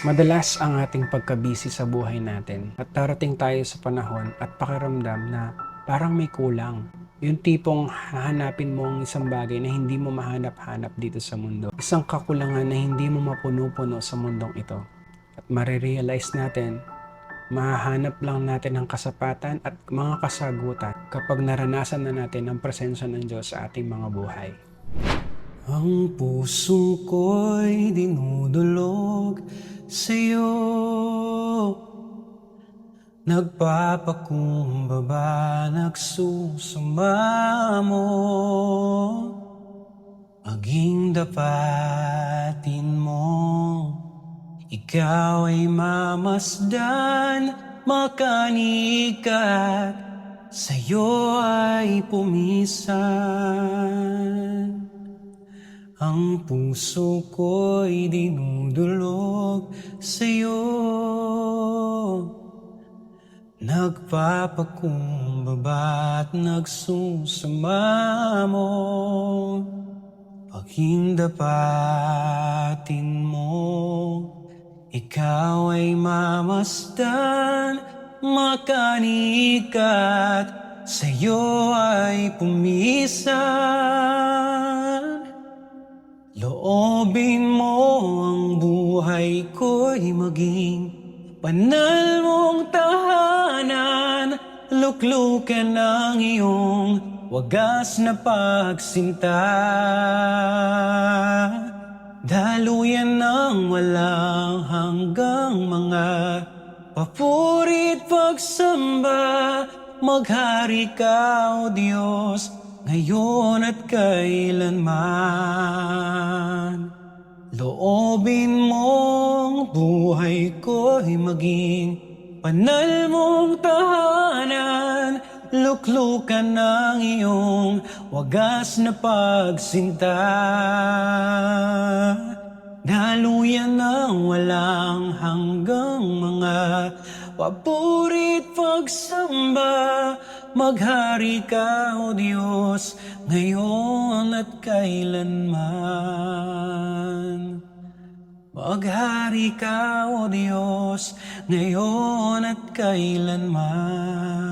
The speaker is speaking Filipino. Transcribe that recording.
Madalas ang ating pagkabisi sa buhay natin at darating tayo sa panahon at pakiramdam na parang may kulang. Yung tipong hahanapin mo ang isang bagay na hindi mo mahanap-hanap dito sa mundo. Isang kakulangan na hindi mo mapuno-puno sa mundong ito. At marirealize natin, mahahanap lang natin ang kasapatan at mga kasagutan kapag naranasan na natin ang presensya ng Diyos sa ating mga buhay. Ang puso ko'y dinudulog sa'yo, nagpapakumbaba, nagsusumamo, maging dapatin mo. Ikaw ay mamasdan, makanikat, sa'yo ay pumisan. Ang puso ko'y dinudulog sa'yo, nagpapakumbaba at nagsusumamo, paging dapatin mo. Ikaw ay mamasdan, makanikat, sa'yo ay pumisan. Loobin mo ang buhay ko'y maging banal mong tahanan, luklukan ang iyong wagas na pagsinta. Daluyan ng walang hanggang mga papurit pagsamba, maghari ka, O Diyos, ngayon at kailanman. Loobin mong buhay ko'y maging banal mong tahanan, luklukan ng iyong wagas na pagsinta. Daluyan ng walang hanggang mga papurit pagsamba, maghari ka, O Diyos, ngayon at kailanman. Maghari ka, O Diyos, ngayon at kailanman.